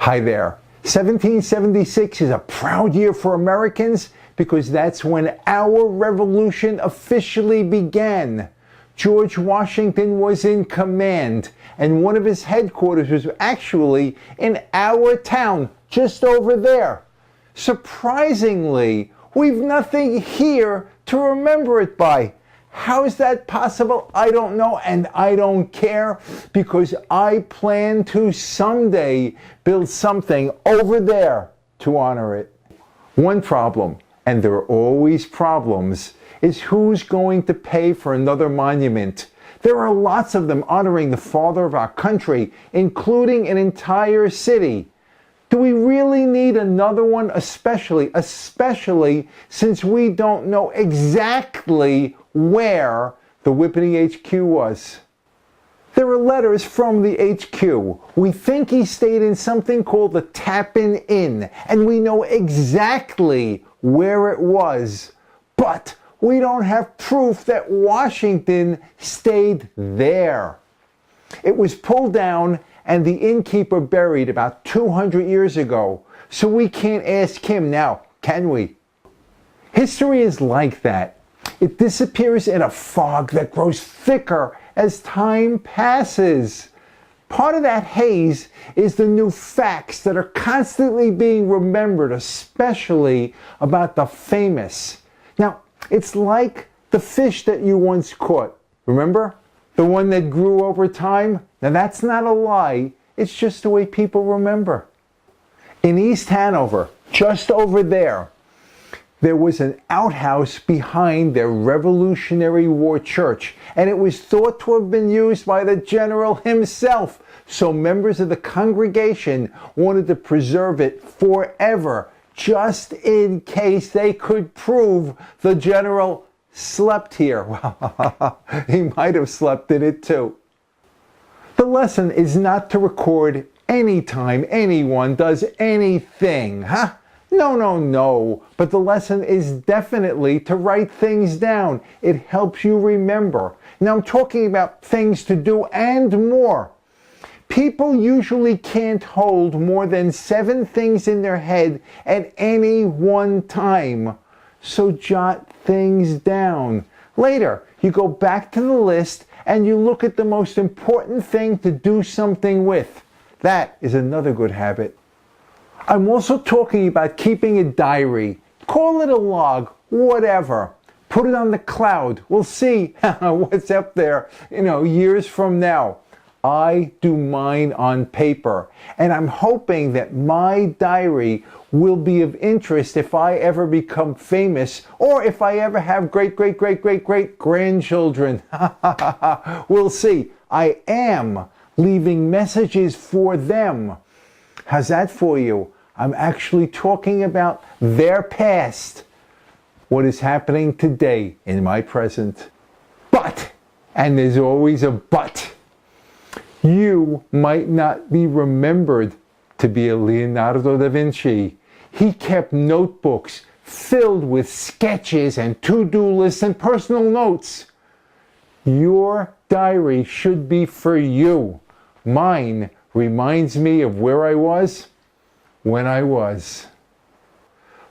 Hi there. 1776 is a proud year for Americans because that's when our revolution officially began. George Washington was in command, and one of his headquarters was actually in our town, just over there. Surprisingly, we've nothing here to remember it by. How is that possible? I don't know, and I don't care, because I plan to someday build something over there to honor it. One problem, and there are always problems, is who's going to pay for another monument. There are lots of them honoring the father of our country, including an entire city. Do we really need another one, especially since we don't know exactly where the Whippany HQ was? There are letters from the HQ. We think he stayed in something called the Tappan Inn, and we know exactly where it was. But we don't have proof that Washington stayed there. It was pulled down and the innkeeper buried about 200 years ago, so we can't ask him now, can we? History is like that. It disappears in a fog that grows thicker as time passes. Part of that haze is the new facts that are constantly being remembered, especially about the famous. Now, it's like the fish that you once caught. Remember? The one that grew over time? Now that's not a lie, it's just the way people remember. In East Hanover, just over there was an outhouse behind their Revolutionary War church, and it was thought to have been used by the general himself, so members of the congregation wanted to preserve it forever, just in case they could prove the general slept here. Well, he might have slept in it too. The lesson is not to record anytime anyone does anything, huh? No. But the lesson is definitely to write things down. It helps you remember. Now I'm talking about things to do and more. People usually can't hold more than 7 things in their head at any one time. So jot things down. Later, you go back to the list and you look at the most important thing to do something with. That is another good habit. I'm also talking about keeping a diary. Call it a log, whatever. Put it on the cloud. We'll see what's up there, years from now. I do mine on paper, and I'm hoping that my diary will be of interest if I ever become famous, or if I ever have great grandchildren. We'll see. I am leaving messages for them. How's that for you? I'm actually talking about their past, what is happening today in my present. But, and there's always a but, you might not be remembered to be a Leonardo da Vinci. He kept notebooks filled with sketches and to-do lists and personal notes. Your diary should be for you. Mine reminds me of where I was when I was.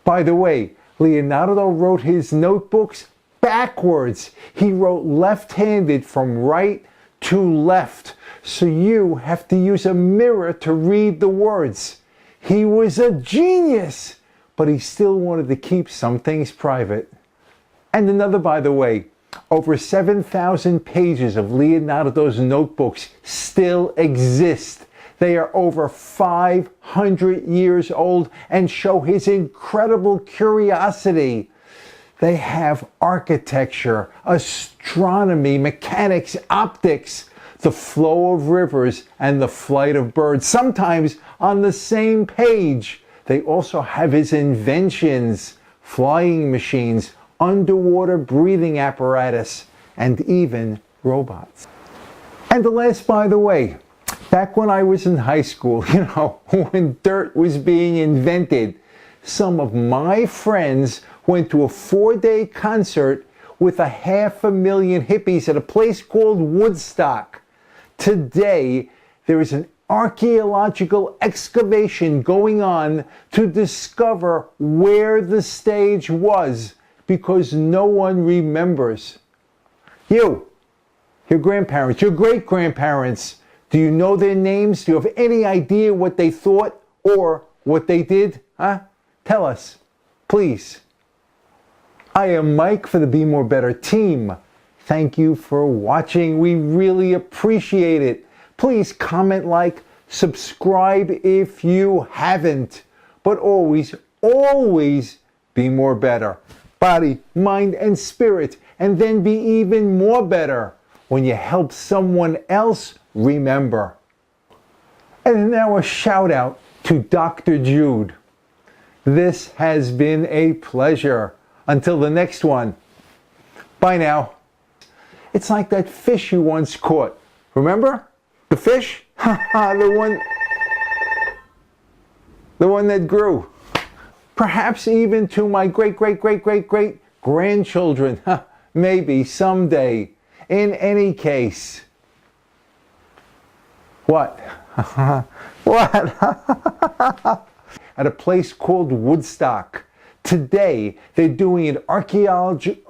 By the way, Leonardo wrote his notebooks backwards. He wrote left-handed from right to left. So you have to use a mirror to read the words. He was a genius, but he still wanted to keep some things private. And another, by the way, over 7,000 pages of Leonardo's notebooks still exist. They are over 500 years old and show his incredible curiosity. They have architecture, astronomy, mechanics, optics, the flow of rivers, and the flight of birds, sometimes on the same page. They also have his inventions, flying machines, underwater breathing apparatus, and even robots. And the last, by the way, back when I was in high school, when dirt was being invented, some of my friends went to a 4-day concert with 500,000 hippies at a place called Woodstock. Today, there is an archaeological excavation going on to discover where the stage was, because no one remembers. You, your grandparents, your great-grandparents, do you know their names? Do you have any idea what they thought or what they did? Huh? Tell us, please. I am Mike for the Be More Better team. Thank you for watching. We really appreciate it. Please comment, like, subscribe if you haven't. But always, always be more better. Body, mind, and spirit. And then be even more better when you help someone else remember. And now a shout out to Dr. Jude. This has been a pleasure. Until the next one. Bye now. It's like that fish you once caught. Remember? The fish? the one that grew. Perhaps even to my great grandchildren. Maybe someday. In any case. What? What? At a place called Woodstock. Today, they're doing an archaeological